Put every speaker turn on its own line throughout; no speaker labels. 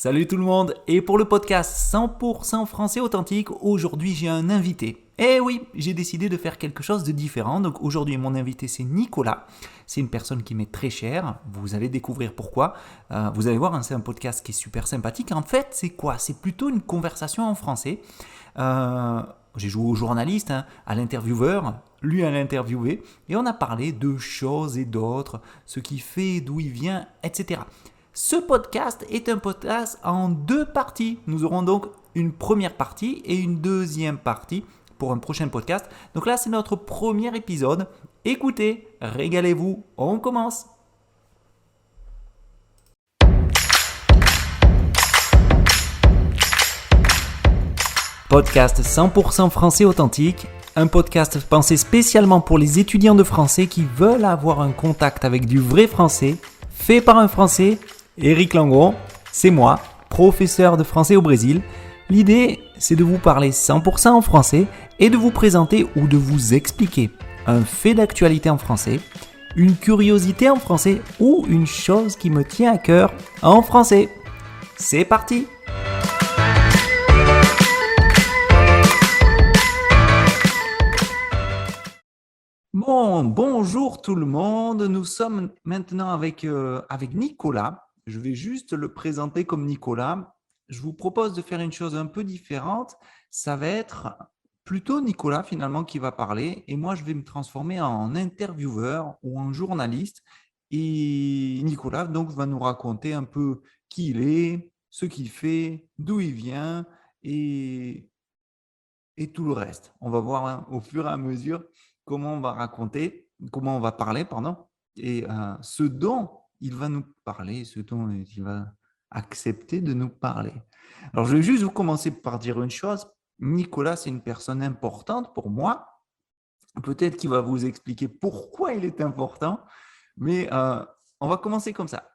Salut tout le monde, et pour le podcast 100% français authentique, aujourd'hui j'ai un invité. Eh oui, j'ai décidé de faire quelque chose de différent, donc aujourd'hui mon invité c'est Nicolas, c'est une personne qui m'est très chère, vous allez découvrir pourquoi. Vous allez voir, hein, c'est un podcast qui est super sympathique. En fait, c'est quoi? C'est plutôt une conversation en français. Euh, j'ai joué au journaliste, hein, à l'intervieweur, lui à l'interviewé, et on a parlé de choses et d'autres, ce qu'il fait, d'où il vient, etc. Ce podcast est un podcast en deux parties. Nous aurons donc une première partie et une deuxième partie pour un prochain podcast. Donc là, c'est notre premier épisode. Écoutez, régalez-vous, on commence. Podcast 100% français authentique, un podcast pensé spécialement pour les étudiants de français qui veulent avoir un contact avec du vrai français, fait par un français. Eric Langon, c'est moi, professeur de français au Brésil. L'idée, c'est de vous parler 100% en français et de vous présenter ou de vous expliquer un fait d'actualité en français, une curiosité en français ou une chose qui me tient à cœur en français. C'est parti! Bon, bonjour tout le monde. Nous sommes maintenant avec Nicolas. Je vais juste le présenter comme Nicolas. Je vous propose de faire une chose un peu différente. Ça va être plutôt Nicolas finalement qui va parler et moi je vais me transformer en intervieweur ou en journaliste. Et Nicolas donc va nous raconter un peu qui il est, ce qu'il fait, d'où il vient et et tout le reste. On va voir, hein, au fur et à mesure comment on va raconter, comment on va parler, pardon, et ce dont il va nous parler, ce dont il va accepter de nous parler. Alors, je vais juste vous commencer par dire une chose. Nicolas, c'est une personne importante pour moi. Peut-être qu'il va vous expliquer pourquoi il est important, mais on va commencer comme ça.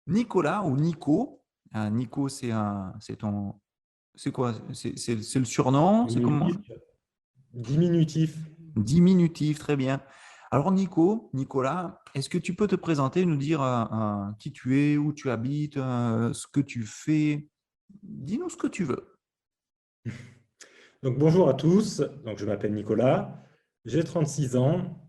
Nicolas ou Nico, Nico, c'est ton, c'est quoi? C'est le surnom? C'est comment?
Diminutif. Diminutif.
Diminutif, très bien. Alors Nicolas, est-ce que tu peux te présenter, nous dire qui tu es, où tu habites, ce que tu fais? Dis-nous ce que tu veux.
Donc bonjour à tous. Donc je m'appelle Nicolas. J'ai 36 ans.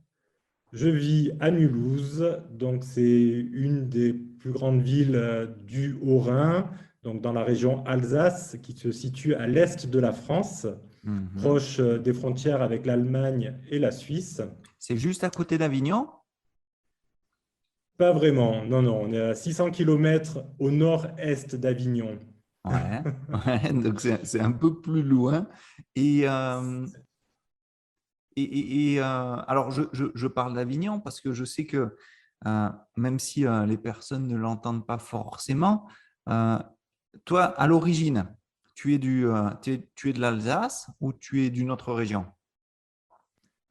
Je vis à Mulhouse. Donc c'est une des plus grandes villes du Haut-Rhin, donc dans la région Alsace, qui se situe à l'est de la France,
Mhm.
proche des frontières avec l'Allemagne et la Suisse.
C'est juste à côté d'Avignon?
Pas vraiment. Non, non. On est à 600 kilomètres au nord-est d'Avignon.
Ouais, ouais, donc c'est un peu plus loin. Et, alors, je parle d'Avignon parce que je sais que même si les personnes ne l'entendent pas forcément, euh, toi, à l'origine, tu es de l'Alsace ou tu es d'une autre région?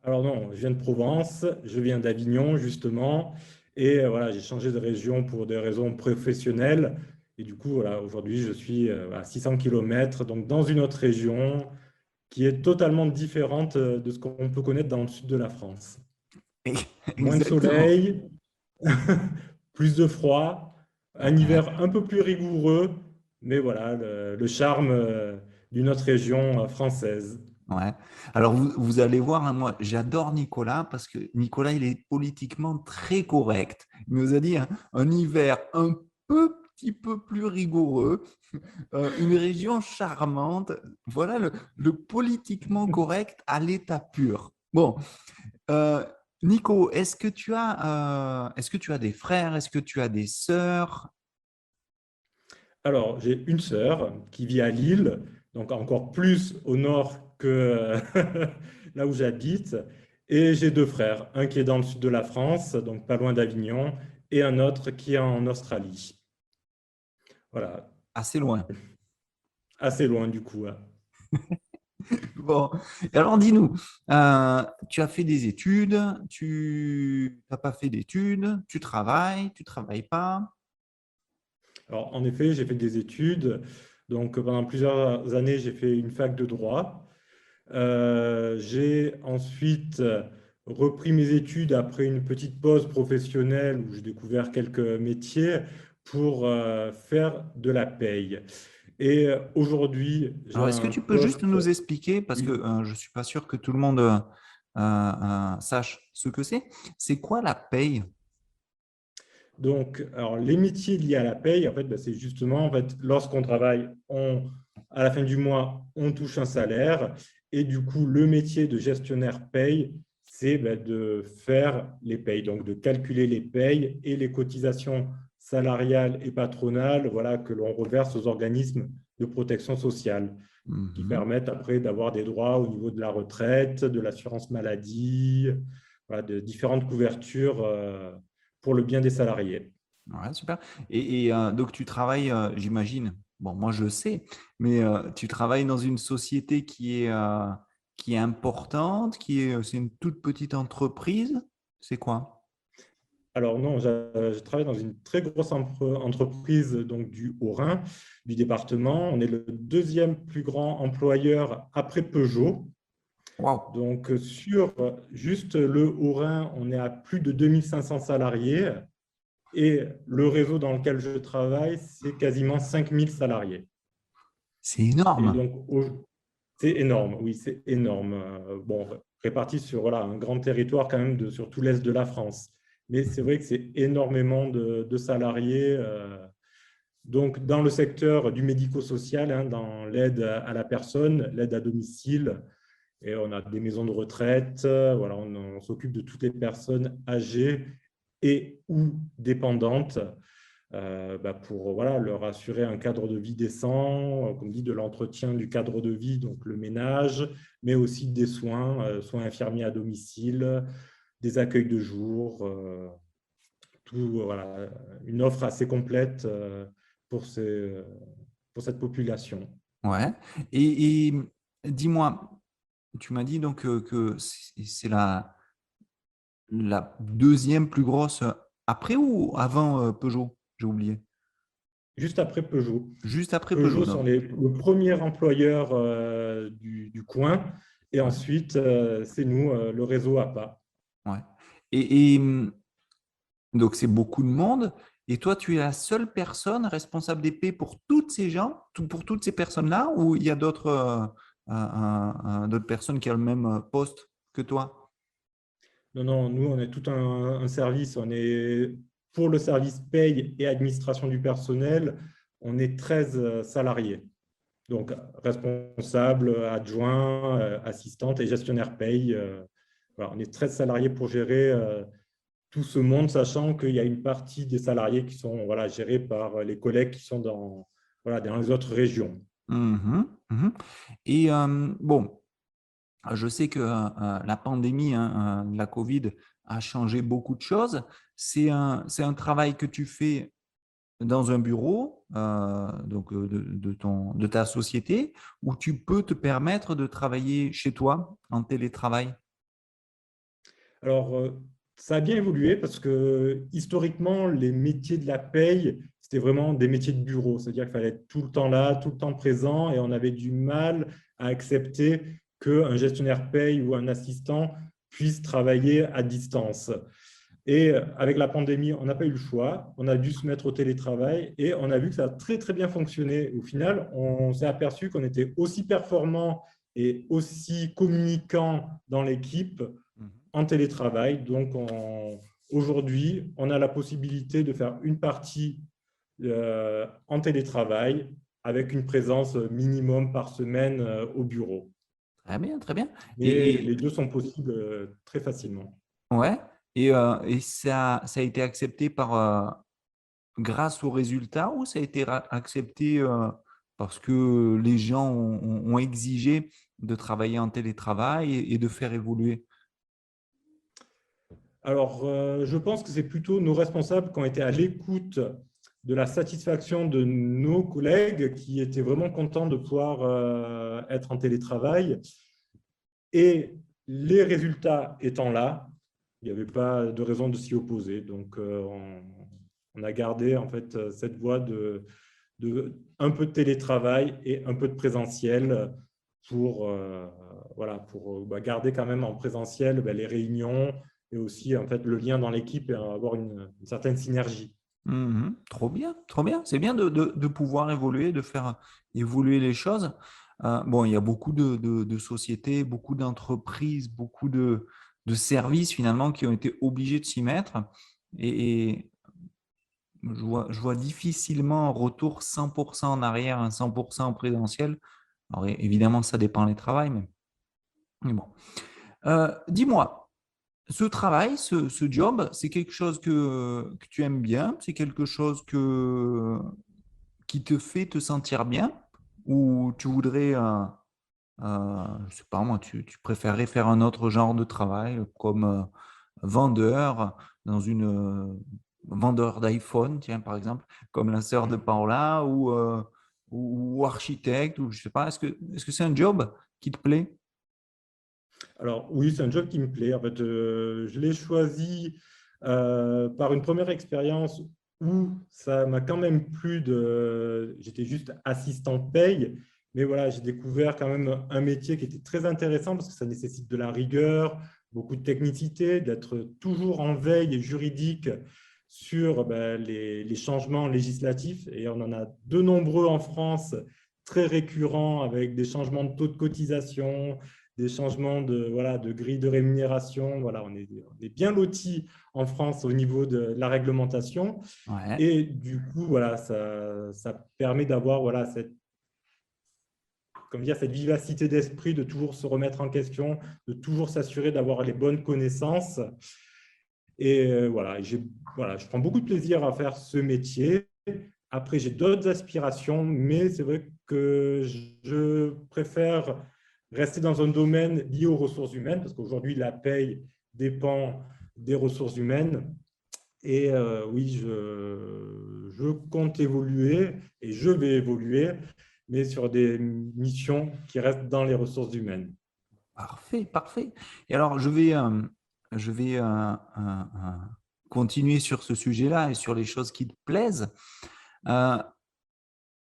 Alors non, je viens de Provence, je viens d'Avignon justement, et voilà, j'ai changé de région pour des raisons professionnelles, et du coup, voilà, aujourd'hui, je suis à 600 kilomètres, donc dans une autre région qui est totalement différente de ce qu'on peut connaître dans le sud de la France. Moins de
Exactement.
soleil, plus de froid, un
Ouais,
hiver un peu plus rigoureux, mais voilà, le charme d'une autre région française.
ouais. Alors, vous allez voir, hein, moi, j'adore Nicolas parce que Nicolas, il est politiquement très correct. Il nous a dit hein, un hiver un petit peu plus rigoureux, une région charmante. Voilà le politiquement correct à l'état pur. Bon, euh, Nico, est-ce que tu as des frères? Est-ce que tu as des sœurs?
Alors, j'ai une sœur qui vit à Lille, donc encore plus au nord que là où j'habite. Et j'ai deux frères, un qui est dans le sud de la France, donc pas loin d'Avignon, et un autre qui est en Australie. Voilà,
Assez loin.
assez loin du coup, hein.
Bon, et alors dis-nous, tu as fait des études, tu n'as pas fait d'études, tu travailles pas.
Alors, en effet, j'ai fait des études. Donc, pendant plusieurs années, j'ai fait une fac de droit. J'ai ensuite repris mes études après une petite pause professionnelle où j'ai découvert quelques métiers pour faire de la paye. Et aujourd'hui, j'ai
Alors, est-ce que
un
tu peux juste
poste.
nous expliquer, parce que
Oui.
je ne suis pas sûr que tout le monde sache ce que c'est. C'est quoi la paye?
Donc, alors, les métiers liés à la paye, en fait, ben, c'est justement, en fait, lorsqu'on travaille, à la fin du mois, on touche un salaire. Et du coup, le métier de gestionnaire paye, c'est ben, de faire les payes, donc de calculer les payes et les cotisations salariales et patronales, voilà, que l'on reverse aux organismes de protection sociale, qui
Mhm.
permettent après d'avoir des droits au niveau de la retraite, de l'assurance maladie, voilà, de différentes couvertures pour le bien des salariés.
Ouais, super. Donc, tu travailles, j'imagine, bon, moi je sais, mais tu travailles dans une société qui est importante, c'est une toute petite entreprise. C'est quoi?
Alors non, je travaille dans une très grosse entreprise donc du Haut-Rhin, du département. On est le deuxième plus grand employeur après Peugeot.
Waouh!
Donc sur juste le Haut-Rhin, on est à plus de 2500 salariés et le réseau dans lequel je travaille, c'est quasiment 5000 salariés.
C'est
Et
énorme.
donc, c'est énorme, oui, c'est énorme. Bon, réparti sur voilà, un grand territoire quand même sur tout l'est de la France. Mais c'est vrai que c'est énormément de salariés. Donc, dans le secteur du médico-social, hein, dans l'aide à la personne, l'aide à domicile, et on a des maisons de retraite, voilà, on s'occupe de toutes les personnes âgées et ou dépendantes pour voilà, leur assurer un cadre de vie décent, comme dit, de l'entretien du cadre de vie, donc le ménage, mais aussi des soins, soins infirmiers à domicile, des accueils de jour, tout, voilà, une offre assez complète pour, pour cette population.
Ouais. Et dis-moi, tu m'as dit donc que c'est la deuxième plus grosse après ou avant Peugeot? J'ai oublié.
Juste après Peugeot.
Juste après Peugeot,
Peugeot sont
donc.
le premier employeur du coin, et
Ouais.
ensuite, c'est nous, le réseau APA.
Ouais. Et donc, c'est beaucoup de monde. Et toi, tu es la seule personne responsable des pays pour toutes ces gens, pour toutes ces personnes-là, ou il y a d'autres personnes qui ont le même poste que toi?
Non, non, nous, on est tout un service. On est pour le service paye et administration du personnel, on est 13 salariés. Donc, responsables, adjoints, assistantes et gestionnaires paye. Voilà, on est 13 salariés pour gérer tout ce monde, sachant qu'il y a une partie des salariés qui sont voilà, gérés par les collègues qui sont voilà, dans les autres régions.
Mhm, mhm. Et bon, je sais que la pandémie, hein, la Covid, a changé beaucoup de choses. C'est un travail que tu fais dans un bureau donc de ta société où tu peux te permettre de travailler chez toi en télétravail.
Alors, ça a bien évolué parce que historiquement, les métiers de la paye, c'était vraiment des métiers de bureau. C'est-à-dire qu'il fallait être tout le temps là, tout le temps présent, et on avait du mal à accepter qu'un gestionnaire paye ou un assistant puisse travailler à distance. Et avec la pandémie, on n'a pas eu le choix. On a dû se mettre au télétravail et on a vu que ça a très, très bien fonctionné. Au final, on s'est aperçu qu'on était aussi performant et aussi communicant dans l'équipe
Mhm.
en télétravail. Donc, aujourd'hui, on a la possibilité de faire une partie en télétravail avec une présence minimum par semaine au bureau.
Très bien, très bien.
Mais les deux sont possibles très facilement.
Ouais. Et ça a été accepté grâce aux résultats ou ça a été accepté parce que les gens ont exigé de travailler en télétravail et de faire évoluer?
Alors, je pense que c'est plutôt nos responsables qui ont été à l'écoute de la satisfaction de nos collègues qui étaient vraiment contents de pouvoir être en télétravail. Et les résultats étant là, il n'y avait pas de raison de s'y opposer. Donc, on a gardé en fait cette voie de un peu de télétravail et un peu de présentiel pour, voilà, pour garder quand même en présentiel les réunions et aussi en fait, le lien dans l'équipe et avoir une certaine synergie.
Mhm. Trop bien, trop bien. C'est bien de pouvoir évoluer, de faire évoluer les choses. Bon, il y a beaucoup de sociétés, beaucoup d'entreprises, beaucoup de services finalement qui ont été obligés de s'y mettre. Et je vois difficilement un retour 100% en arrière, un 100% en présentiel. Alors évidemment, ça dépend des travails, mais bon. Dis-moi, ce travail, ce job, c'est quelque chose que tu aimes bien? C'est quelque chose qui te fait te sentir bien? Ou tu voudrais, je sais pas moi, tu préférerais faire un autre genre de travail comme vendeur dans vendeur d'iPhone, tiens, par exemple, comme la sœur de Paola, ou architecte, ou je sais pas. Est-ce que c'est un job qui te plaît?
Alors oui, c'est un job qui me plaît. En fait, je l'ai choisi par une première expérience où ça m'a quand même plu J'étais juste assistant paye, mais voilà, j'ai découvert quand même un métier qui était très intéressant parce que ça nécessite de la rigueur, beaucoup de technicité, d'être toujours en veille juridique sur les changements législatifs. Et on en a de nombreux en France, très récurrents, avec des changements de taux de cotisation, des changements de grille de rémunération. Voilà, on est bien lotis en France au niveau de la réglementation.
Ouais.
Et du coup, voilà, ça permet d'avoir voilà, comme dire, cette vivacité d'esprit, de toujours se remettre en question, de toujours s'assurer d'avoir les bonnes connaissances. Et voilà, je prends beaucoup de plaisir à faire ce métier. Après, j'ai d'autres aspirations, mais c'est vrai que je préfère rester dans un domaine lié aux ressources humaines, parce qu'aujourd'hui, la paye dépend des ressources humaines. Et oui, je compte évoluer et je vais évoluer, mais sur des missions qui restent dans les ressources humaines.
Parfait, parfait. Et alors, je vais continuer sur ce sujet-là et sur les choses qui te plaisent. Euh,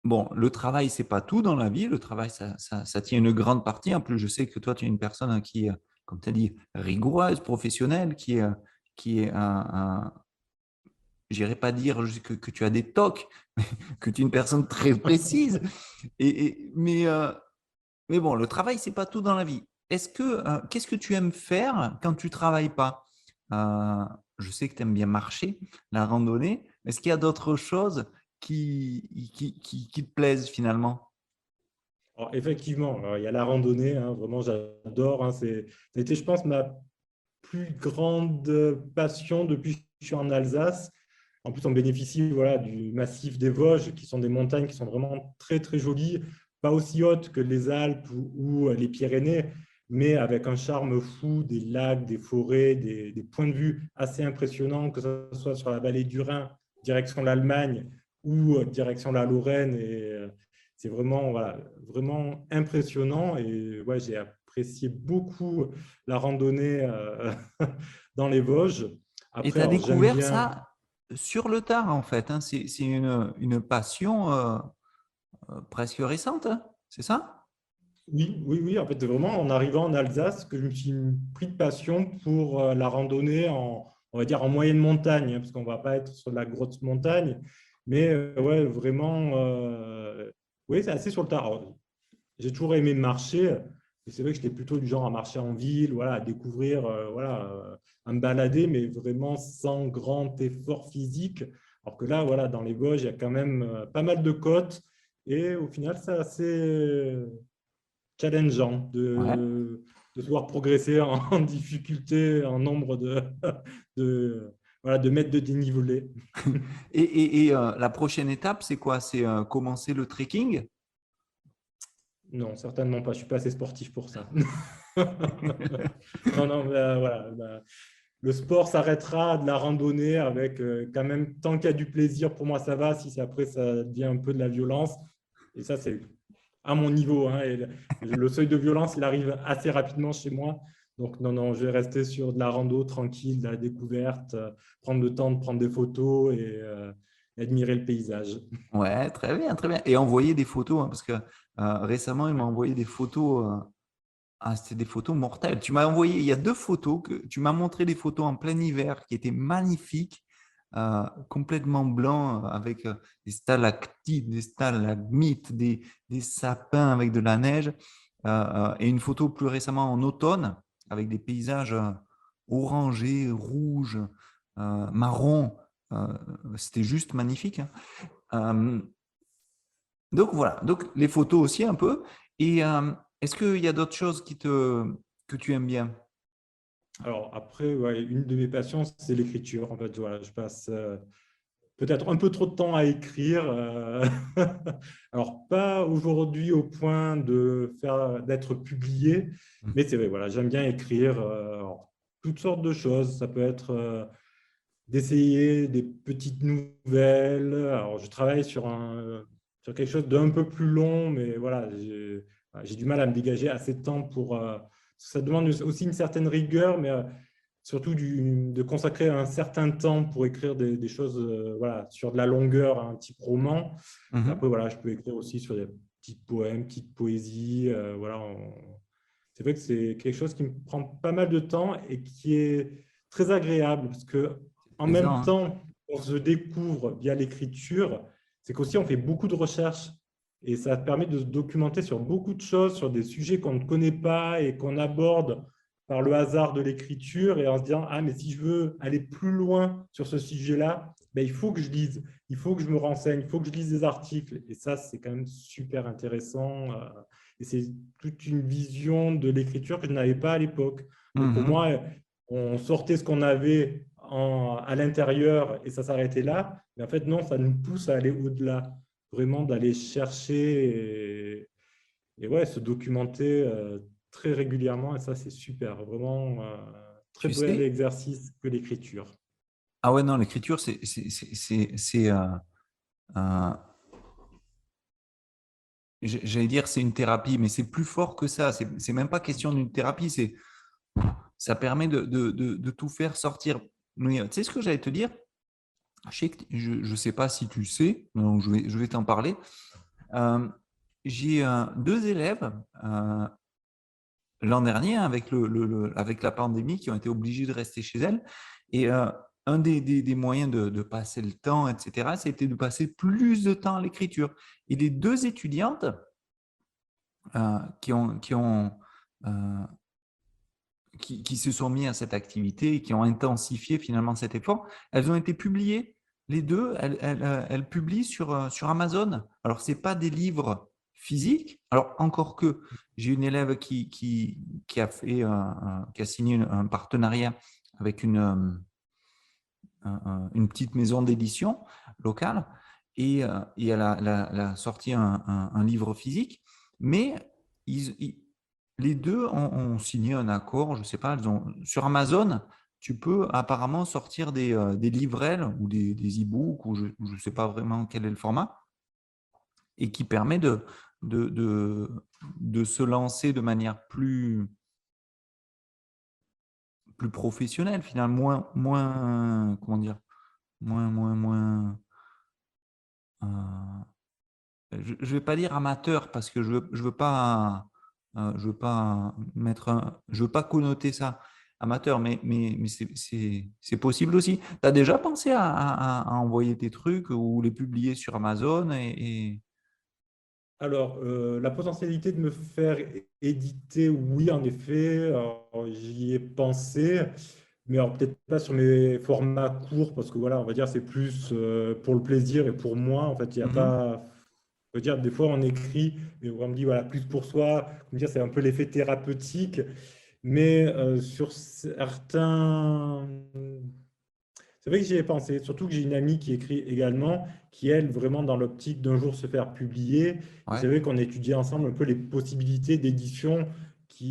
bon, le travail, c'est pas tout dans la vie. Le travail, ça tient une grande partie. En plus, je sais que toi, tu es une personne qui est, comme tu as dit, rigoureuse, professionnelle, qui est j'irais pas dire que tu as des tocs, mais que tu es une personne très précise. Mais bon, le travail, c'est pas tout dans la vie. Qu'est-ce que tu aimes faire quand tu travailles pas? Euh, je sais que tu aimes bien marcher, la randonnée. Est-ce qu'il y a d'autres choses qui te plaisent finalement?
Alors, effectivement, alors, il y a la randonnée, hein, vraiment, j'adore. Hein, ça a été, je pense, ma plus grande passion depuis que je suis en Alsace. En plus, on bénéficie voilà, du massif des Vosges, qui sont des montagnes qui sont vraiment très, très jolies, pas aussi hautes que les Alpes ou les Pyrénées, mais avec un charme fou, des lacs, des forêts, des points de vue assez impressionnants, que ce soit sur la vallée du Rhin, direction l'Allemagne, ou direction la Lorraine. Et c'est vraiment, voilà, vraiment impressionnant. Et ouais, j'ai apprécié beaucoup la randonnée dans les Vosges.
Et
Après,
tu as
alors j'aime
découvert
bien,
ça sur le tard, en fait, hein. C'est une passion presque récente, hein. C'est ça?
oui, oui, oui, en fait, vraiment en arrivant en Alsace, que je me suis pris de passion pour la randonnée on va dire, en moyenne montagne, hein, parce qu'on ne va pas être sur de la grosse montagne, mais ouais, vraiment, oui, c'est assez sur le tard. Alors, j'ai toujours aimé marcher, et c'est vrai que j'étais plutôt du genre à marcher en ville, voilà, à découvrir, à me balader, mais vraiment sans grand effort physique. Alors que là, voilà, dans les Vosges, il y a quand même pas mal de côtes, et au final, c'est assez challengeant
Ouais.
de se voir progresser en difficulté, en nombre voilà, de mètres de dénivelé.
Et la prochaine étape, c'est quoi? C'est commencer le trekking?
Non, certainement pas. Je suis pas assez sportif pour ça. Non, non, voilà. Le sport s'arrêtera de la randonnée avec quand même, tant qu'il y a du plaisir, pour moi, ça va. Si c'est après, ça devient un peu de la violence. Et ça, c'est à mon niveau. Hein, et le seuil de violence, il arrive assez rapidement chez moi. Donc, non, non, je vais rester sur de la rando tranquille, de la découverte, prendre le temps de prendre des photos et admirer le paysage.
Ouais, très bien, très bien. Et envoyer des photos, hein, parce que récemment, il m'a envoyé des photos. C'était des photos mortelles. Tu m'as envoyé, il y a deux photos que tu m'as montré des photos en plein hiver qui étaient magnifiques. complètement blanc avec des stalactites, des stalagmites, des sapins avec de la neige. Et une photo plus récemment en automne avec des paysages orangés, rouges, marrons. C'était juste magnifique, hein. Euh, donc voilà, donc les photos aussi un peu. Et est-ce qu'il y a d'autres choses que tu aimes bien?
Alors après, ouais, une de mes passions, c'est l'écriture. En fait, voilà, je passe peut-être un peu trop de temps à écrire. Alors, pas aujourd'hui au point d'être publié, mais c'est vrai, voilà, j'aime bien écrire alors, toutes sortes de choses. Ça peut être d'essayer des petites nouvelles. Alors, je travaille sur quelque chose d'un peu plus long, mais voilà, j'ai du mal à me dégager assez de temps pour... ça demande aussi une certaine rigueur, mais surtout de consacrer un certain temps pour écrire des choses voilà, sur de la longueur, un type roman. Et
Mhm.
après, voilà, je peux écrire aussi sur des petits poèmes, petites poésies. Voilà, c'est vrai que c'est quelque chose qui me prend pas mal de temps et qui est très agréable parce que en
Plaisant,
même
hein.
temps, on se découvre via l'écriture, c'est qu'aussi on fait beaucoup de recherches et ça permet de se documenter sur beaucoup de choses, sur des sujets qu'on ne connaît pas et qu'on aborde par le hasard de l'écriture et en se disant, ah, mais si je veux aller plus loin sur ce sujet-là, ben, il faut que je lise, il faut que je me renseigne, il faut que je lise des articles. Et ça, c'est quand même super intéressant. Et c'est toute une vision de l'écriture que je n'avais pas à l'époque. Pour
Mhm.
moi, on sortait ce qu'on avait à l'intérieur et ça s'arrêtait là. Mais en fait, non, ça nous pousse à aller au-delà, vraiment d'aller chercher et ouais, se documenter très régulièrement. Et ça, c'est super. Vraiment, très
Tu
bel
sais,
exercice que l'écriture.
ah ouais, non, l'écriture, euh, j'allais dire c'est une thérapie, mais c'est plus fort que ça. C'est même pas question d'une thérapie, ça permet de tout faire sortir. Mais, tu sais ce que j'allais te dire? Je sais pas si tu sais, donc je vais t'en parler. Euh, j'ai deux élèves l'an dernier avec, avec la pandémie qui ont été obligés de rester chez elles. Et un des moyens de passer le temps, etc., c'était de passer plus de temps à l'écriture. Et les deux étudiantes euh, qui se sont mis à cette activité et qui ont intensifié finalement cet effort, elles ont été publiées. Les deux, elles publient sur Amazon. Alors, ce n'est pas des livres physiques. Alors, encore que j'ai une élève qui a fait, qui a signé un partenariat avec une petite maison d'édition locale et elle a sorti un livre physique, mais les deux ont signé un accord, je ne sais pas, sur Amazon, tu peux apparemment sortir des livrets ou des e-books, ou je ne sais pas vraiment quel est le format, et qui permet de, de, de se lancer de manière plus professionnelle, finalement, comment dire, moins, euh, je ne vais pas dire amateur parce que je veux pas je veux pas connoter ça amateur, mais c'est possible aussi. Tu as déjà pensé à envoyer tes trucs ou les publier sur Amazon
Alors, la potentialité de me faire éditer, oui, en effet, alors, j'y ai pensé, mais alors peut-être pas sur mes formats courts, parce que voilà, on va dire c'est plus pour le plaisir et pour moi. En fait, il n'y a
Mhm.
pas. Je veux dire, des fois, on écrit et on me dit, voilà, plus pour soi, comme dire, c'est un peu l'effet thérapeutique, mais sur certains. C'est vrai que j'y ai pensé, surtout que j'ai une amie qui écrit également, qui elle, vraiment dans l'optique d'un jour se faire publier. Et
Ouais.
c'est vrai qu'on étudiait ensemble un peu les possibilités d'édition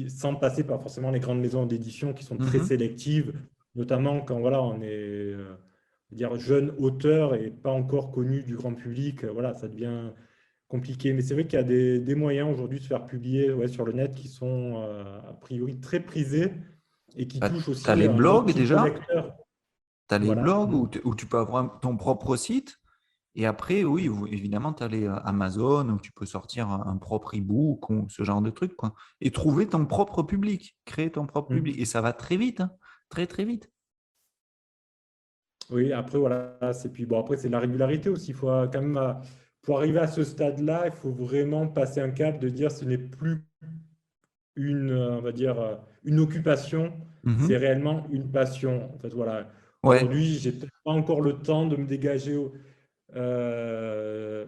sans passer par forcément les grandes maisons d'édition qui sont très
Mhm.
sélectives, notamment quand voilà, on est on va dire, jeune auteur et pas encore connu du grand public. Voilà, ça devient compliqué. Mais c'est vrai qu'il y a des moyens aujourd'hui de se faire publier ouais, sur le net qui sont a priori très prisés et qui touchent
Tu as
aussi
les
un autre
blogs
type de
déjà,
lecteur.
tu as les
Voilà.
blogs où tu peux avoir ton propre site. Et après, oui, évidemment, tu as les Amazon où tu peux sortir un propre e-book ou ce genre de truc, quoi. Et trouver ton propre public, créer ton propre public.
Mm.
Et ça va très vite, hein, très, très vite.
Oui, après, voilà, c'est puis bon, après, c'est la régularité aussi. Il faut quand même, pour arriver à ce stade-là, il faut vraiment passer un cap de dire ce n'est plus on va dire, une occupation, c'est
Mhm.
réellement une passion. En fait, voilà.
Ouais.
Aujourd'hui, j'ai peut-être pas encore le temps de me dégager, j'ai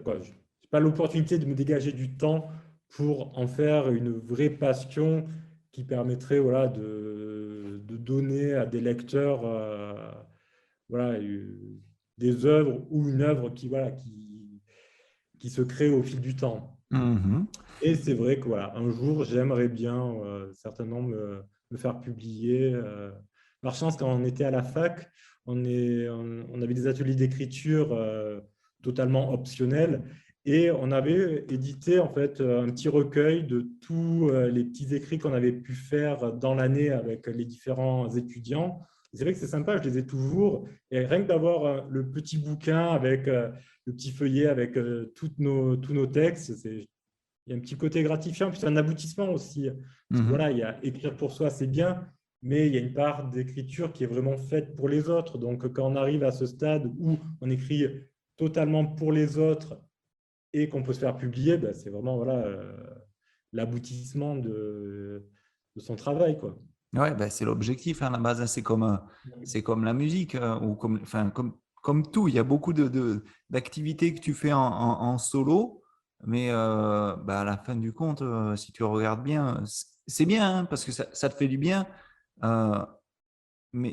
pas l'opportunité de me dégager du temps pour en faire une vraie passion qui permettrait, voilà, de donner à des lecteurs, voilà, des œuvres ou une œuvre voilà, qui se crée au fil du temps.
Mhm.
Et c'est vrai que voilà, un jour, j'aimerais bien certainement me faire publier. Par chance, quand on était à la fac, on avait des ateliers d'écriture totalement optionnels et on avait édité en fait un petit recueil de tous les petits écrits qu'on avait pu faire dans l'année avec les différents étudiants. C'est vrai que c'est sympa, je les ai toujours. Et rien que d'avoir le petit bouquin avec le petit feuillet avec tous nos textes, il y a un petit côté gratifiant, puis c'est un aboutissement aussi. Parce que
Mhm.
voilà, il y a écrire pour soi, c'est bien, mais il y a une part d'écriture qui est vraiment faite pour les autres. Donc, quand on arrive à ce stade où on écrit totalement pour les autres et qu'on peut se faire publier, ben, c'est vraiment voilà, l'aboutissement de son travail, quoi.
Ouais, ben, c'est l'objectif, hein, à la base, hein. C'est comme la musique, ou comme, enfin, comme tout. Il y a beaucoup d'activités que tu fais en solo, mais bah, à la fin du compte, si tu regardes bien, c'est bien, hein, parce que ça te fait du bien. euh, mais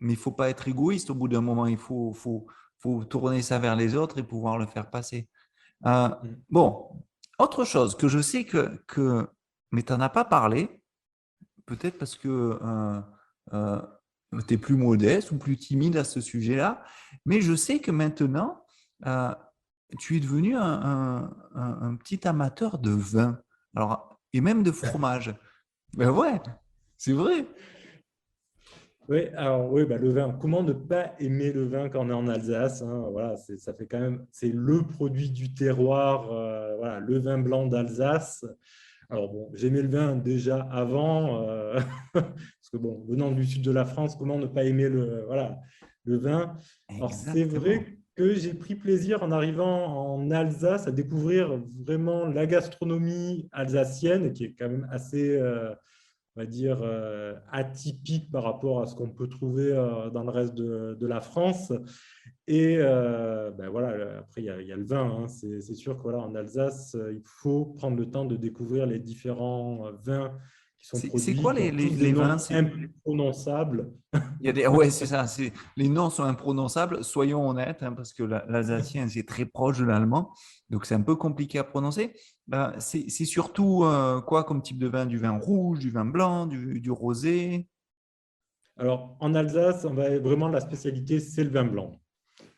il faut pas être égoïste au bout d'un moment. Faut tourner ça vers les autres et pouvoir le faire passer. Euh,
Mm.
bon, autre chose que je sais mais tu n'en as pas parlé, peut-être parce que tu es plus modeste ou plus timide à ce sujet-là, mais je sais que maintenant, euh, tu es devenu un petit amateur de vin, alors, et même de fromage. Ben ouais, c'est vrai.
Oui, alors oui, bah, le vin. Comment ne pas aimer le vin quand on est en Alsace, hein, voilà, ça fait quand même, c'est le produit du terroir, voilà, le vin blanc d'Alsace. Alors bon, j'aimais le vin déjà avant, parce que bon, venant du sud de la France, comment ne pas aimer voilà, le vin? Alors c'est
Exactement.
vrai que j'ai pris plaisir en arrivant en Alsace à découvrir vraiment la gastronomie alsacienne, qui est quand même assez, on va dire, atypique par rapport à ce qu'on peut trouver dans le reste de la France. Et ben voilà, après, il y a le vin, hein. C'est sûr que voilà, en Alsace, il faut prendre le temps de découvrir les différents vins qui sont
C'est quoi
produits, qui ont tous des
les vins?
noms imprononçables.
Il y a ouais, c'est ça. Les noms sont imprononçables, soyons honnêtes, hein, parce que l'alsacien, c'est très proche de l'allemand. Donc, c'est un peu compliqué à prononcer. C'est surtout quoi comme type de vin? Du vin rouge, du vin blanc, du rosé?
Alors, en Alsace, vraiment, la spécialité, c'est le vin blanc.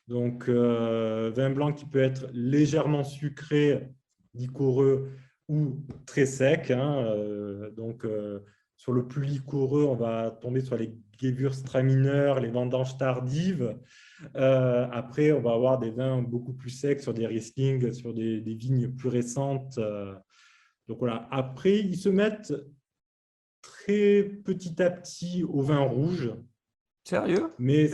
Donc, vin blanc qui peut être légèrement sucré, liquoreux ou très sec, hein. Donc, sur le plus liquoreux, on va tomber sur les Gewürztraminer, les vendanges tardives. Après, on va avoir des vins beaucoup plus secs sur des Riesling, sur des vignes plus récentes. Donc voilà. Après, ils se mettent très petit à petit au vin rouge.
Sérieux?
Mais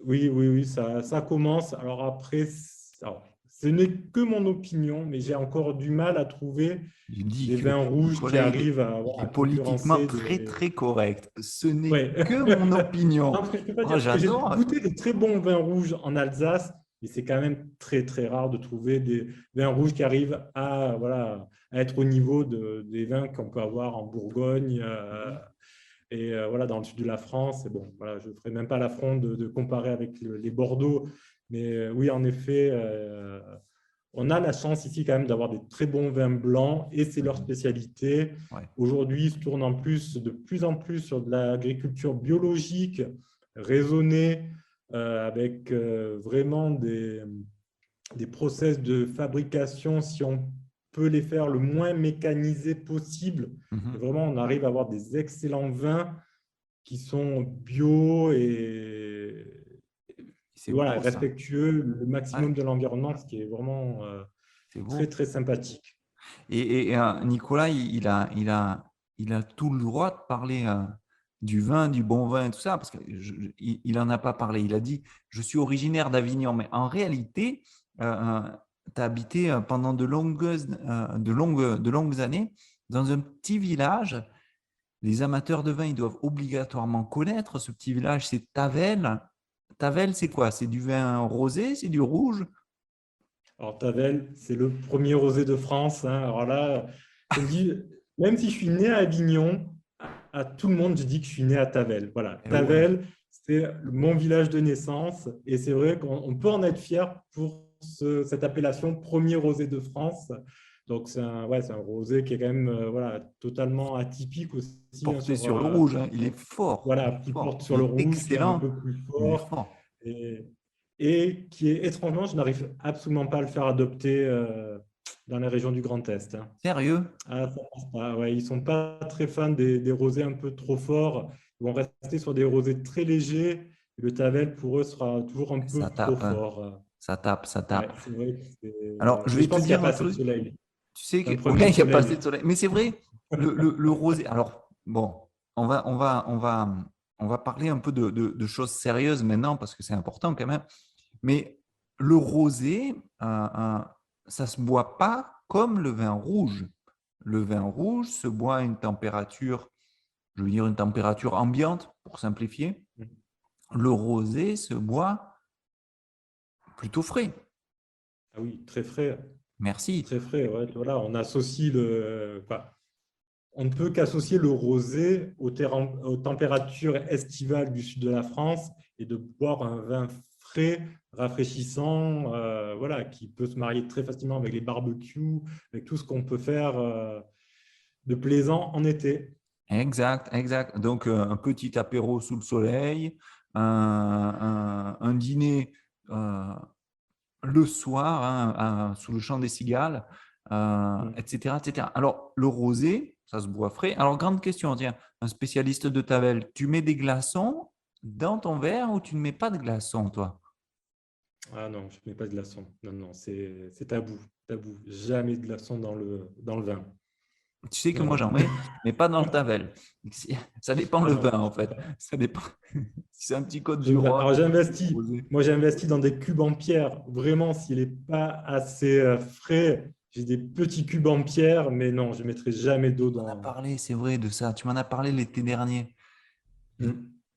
oui, oui, oui, ça commence. Alors après, ce n'est que mon opinion, mais j'ai encore du mal à trouver
Il dit
des
que
vins rouges qui
Nicolas,
arrivent
il est
à
politiquement
concurrencer
très,
des…
très correct. Ce n'est
Ouais.
que mon opinion.
Non, parce que je peux pas
Oh,
dire, parce que j'ai
j'adore.
goûté des très bons vins rouges en Alsace, et c'est quand même très, très rare de trouver des vins rouges qui arrivent à, voilà, à être au niveau des vins qu'on peut avoir en Bourgogne. Et voilà, dans le sud de la France, et bon, voilà, je ne ferai même pas l'affront de comparer avec les Bordeaux, mais oui, en effet, on a la chance ici quand même d'avoir des très bons vins blancs et c'est leur
Mhm.
spécialité.
Ouais.
Aujourd'hui, ils se tournent de plus en plus sur de l'agriculture biologique, raisonnée, avec vraiment des process de fabrication, si on peut les faire le moins mécanisés possible. Et
Mhm.
vraiment, on arrive à avoir des excellents vins qui sont bio
C'est
et voilà,
beau ça.
respectueux le
Ouais,
maximum de l'environnement, ce qui est vraiment
c'est
très,
beau.
très sympathique.
Nicolas, il a tout le droit de parler du vin, du bon vin et tout ça, parce qu'il n'en a pas parlé. Il a dit, je suis originaire d'Avignon, mais en réalité, tu as habité pendant de longues années dans un petit village. Les amateurs de vin, ils doivent obligatoirement connaître ce petit village, c'est Tavel. Tavel, c'est quoi? C'est du vin rosé, c'est du rouge?
Alors, Tavel, c'est le premier rosé de France, hein. Alors là, je me dis, même si je suis né à Avignon, à tout le monde, je dis que je suis né à Tavel. Voilà,
Eh ouais,
Tavel, c'est mon village de naissance. Et c'est vrai qu'on peut en être fier pour cette appellation premier rosé de France. Donc, c'est un rosé qui est quand même voilà, totalement atypique aussi, hein,
porté
sur,
sur le rouge, hein. Il est fort, il
voilà,
est
qui porte
fort.
sur
Il
le
est
rouge, qui est un
excellent,
peu plus
il est
fort.
fort.
Et, et qui est étrangement, je n'arrive absolument pas à le faire adopter dans les régions du Grand Est, hein.
Sérieux?
Ah, ça passe pas, ouais, ils ne sont pas très fans des rosés un peu trop forts. Ils vont rester sur des rosés très légers. Le Tavel, pour eux, sera toujours un peu
Ça
trop
tape, hein.
fort.
Ça tape, ça
Ouais,
tape.
c'est vrai que
Alors, je
mais
vais
je
te
pense qu'il n'y a
dire
pas
un
assez de
truc.
soleil.
Tu sais
C'est
que,
un problème
ouais,
de
il n'y a pas assez
soleil.
de soleil. Mais c'est vrai, le rosé. Alors, bon, on va parler un peu de choses sérieuses maintenant parce que c'est important quand même. Mais le rosé, ça ne se boit pas comme le vin rouge. Le vin rouge se boit à une température, je veux dire une température ambiante pour simplifier. Le rosé se boit plutôt frais.
Ah oui, très frais.
Merci.
Très frais, ouais. Voilà, on associe enfin, on ne peut qu'associer le rosé aux températures estivales du sud de la France et de boire un vin frais, rafraîchissant, voilà, qui peut se marier très facilement avec les barbecues, avec tout ce qu'on peut faire de plaisant en été.
Exact, exact. Donc, un petit apéro sous le soleil, un dîner le soir sous le chant des cigales,
Mm.
etc., etc. Alors, le rosé, ça se boit frais. Alors, grande question, tiens, un spécialiste de Tavel, tu mets des glaçons dans ton verre ou tu ne mets pas de glaçons, toi?
Ah non, je ne mets pas de glaçons. Non, non, c'est tabou, tabou. Jamais de glaçons dans le vin.
Tu sais que
Non,
moi,
non.
j'en mets, mais pas dans le Tavel. Ça dépend
Ah
le
non.
vin, en fait. Ça dépend. Si c'est un petit Côte du Rhône,
Alors j'investis.
rosé.
Moi, j'investis dans des cubes en pierre. Vraiment, s'il n'est pas assez frais, j'ai des petits cubes en pierre, mais non, je ne mettrai jamais d'eau
On a
dans.
parlé, c'est vrai, de ça. Tu m'en as parlé l'été dernier.
Mm.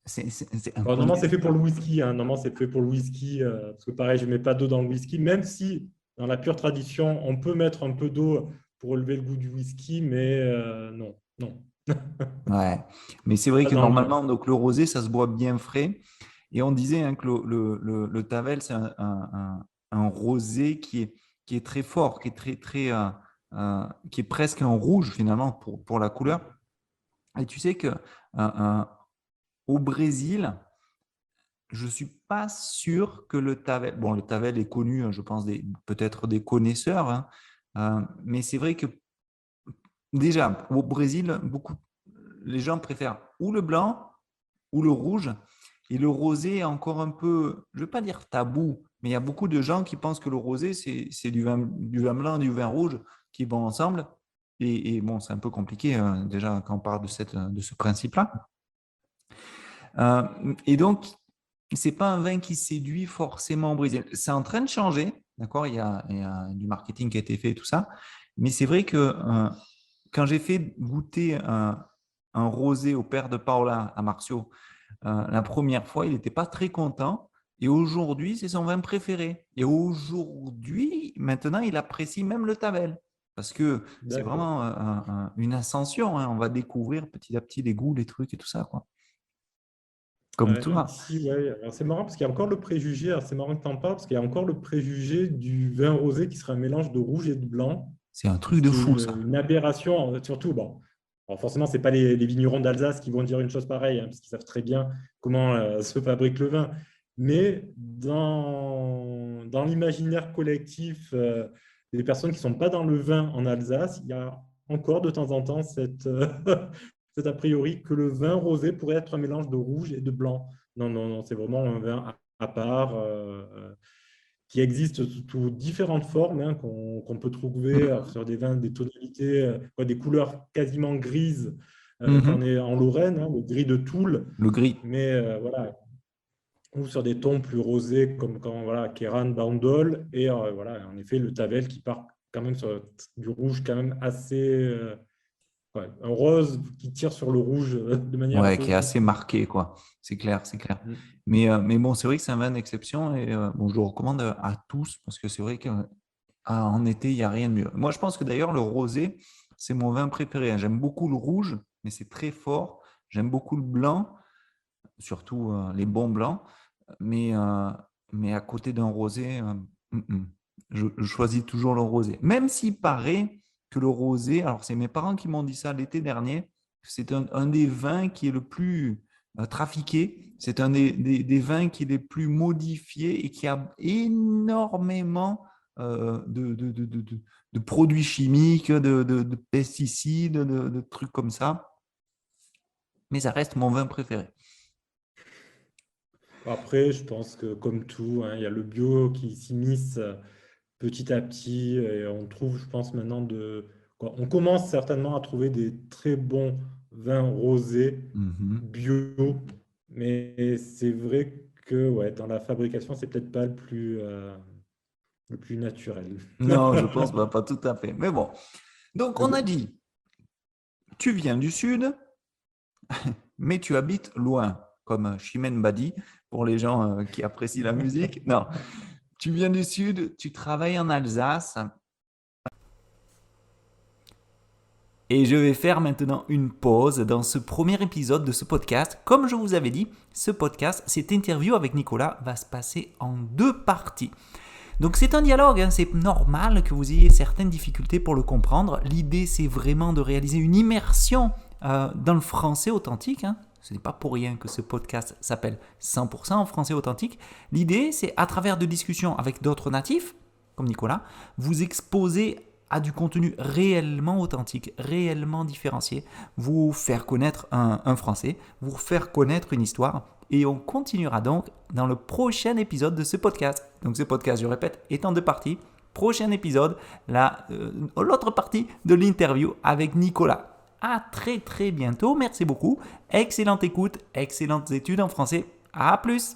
C'est un
Bon, normalement, c'est
produit.
fait pour le whisky, hein. Normalement, c'est fait pour le whisky, parce que pareil, je ne mets pas d'eau dans le whisky, même si dans la pure tradition, on peut mettre un peu d'eau pour relever le goût du whisky, mais non, non,
Ouais. Mais c'est vrai
pas
que
dans le vin.
normalement, donc, le rosé, ça se boit bien frais. Et on disait hein, que le Tavel, c'est un rosé qui est très fort, qui est qui est presque un rouge finalement pour la couleur. Et tu sais que au Brésil, je ne suis pas sûr que le Tavel, bon, le Tavel est connu, hein, je pense, peut-être des connaisseurs, hein, mais c'est vrai que déjà, au Brésil, les gens préfèrent ou le blanc ou le rouge. Et le rosé est encore un peu, je ne vais pas dire tabou, mais il y a beaucoup de gens qui pensent que le rosé, c'est du vin blanc, du vin rouge qui vont ensemble. Et bon, c'est un peu compliqué déjà quand on parle de ce principe-là. Et donc, c'est pas un vin qui séduit forcément au Brésil. C'est en train de changer, d'accord? Il y a du marketing qui a été fait et tout ça. Mais c'est vrai que quand j'ai fait goûter un rosé au père de Paola à Marcio, la première fois, il n'était pas très content. Et aujourd'hui, c'est son vin préféré. Et aujourd'hui, maintenant, il apprécie même le Tavel. Parce que c'est
D'accord.
vraiment une ascension, hein. On va découvrir petit à petit les goûts, les trucs et tout ça, quoi. Comme
Ouais,
toi.
ici, ouais. Alors, c'est marrant parce qu'il y a encore le préjugé, alors c'est marrant que tu en parles, parce qu'il y a encore le préjugé du vin rosé qui serait un mélange de rouge et de blanc,
C'est un truc
ce
de
qui est
fou, ça.
une aberration, surtout, bon, alors forcément, ce n'est pas les vignerons d'Alsace qui vont dire une chose pareille, hein, parce qu'ils savent très bien comment se fabrique le vin, mais dans l'imaginaire collectif des personnes qui ne sont pas dans le vin en Alsace, il y a encore de temps en temps cet a priori que le vin rosé pourrait être un mélange de rouge et de blanc. Non, non, non, c'est vraiment un vin à part qui existe sous différentes formes, hein, qu'on peut trouver sur des vins, des tonalités, des couleurs quasiment grises, Quand on
Mhm.
est en Lorraine, hein, le gris de Toul,
Le gris.
mais voilà, ou sur des tons plus rosés comme quand voilà, Kéran, Bandol, et voilà, en effet, le Tavel qui part quand même sur du rouge quand même assez, ouais, un rose qui tire sur le rouge de manière
Ouais, qui
assez
est assez
foncée.
marqué, quoi. C'est clair, c'est clair.
Mm.
Mais bon, c'est vrai que c'est un vin d'exception et bon, je le recommande à tous parce que c'est vrai qu'en été, il n'y a rien de mieux. Moi, je pense que d'ailleurs, le rosé, c'est mon vin préféré, hein. J'aime beaucoup le rouge, mais c'est très fort. J'aime beaucoup le blanc, surtout les bons blancs. Mais, euh, mais à côté d'un rosé, je choisis toujours le rosé. Même s'il paraît que le rosé, alors c'est mes parents qui m'ont dit ça l'été dernier, que c'est un des vins qui est le plus trafiqué, c'est un des vins qui est les plus modifiés et qui a énormément de produits chimiques, de pesticides, de trucs comme ça. Mais ça reste mon vin préféré.
Après, je pense que comme tout, hein, il y a le bio qui s'immisce petit à petit et on trouve, je pense maintenant quoi, on commence certainement à trouver des très bons vins rosés
Mhm.
bio, mais c'est vrai que ouais, dans la fabrication, c'est peut-être pas le plus naturel.
Non, je pense pas tout à fait. Mais bon. Donc,
Mais
on a
bon.
dit, tu viens du sud, mais tu habites loin, comme Chimène Badi, pour les gens qui apprécient la musique. Non, tu viens du sud, tu travailles en Alsace, et je vais faire maintenant une pause dans ce premier épisode de ce podcast. Comme je vous avais dit, ce podcast, cette interview avec Nicolas va se passer en deux parties. Donc c'est un dialogue, hein, c'est normal que vous ayez certaines difficultés pour le comprendre. L'idée, c'est vraiment de réaliser une immersion dans le français authentique. Hein. Ce n'est pas pour rien que ce podcast s'appelle 100% en français authentique. L'idée, c'est à travers de discussions avec d'autres natifs, comme Nicolas, vous exposer à du contenu réellement authentique, réellement différencié, vous faire connaître un français, vous faire connaître une histoire. Et on continuera donc dans le prochain épisode de ce podcast. Donc ce podcast, je répète, est en deux parties. Prochain épisode, l'autre partie de l'interview avec Nicolas. À très très bientôt, merci beaucoup. Excellente écoute, excellentes études en français. À plus.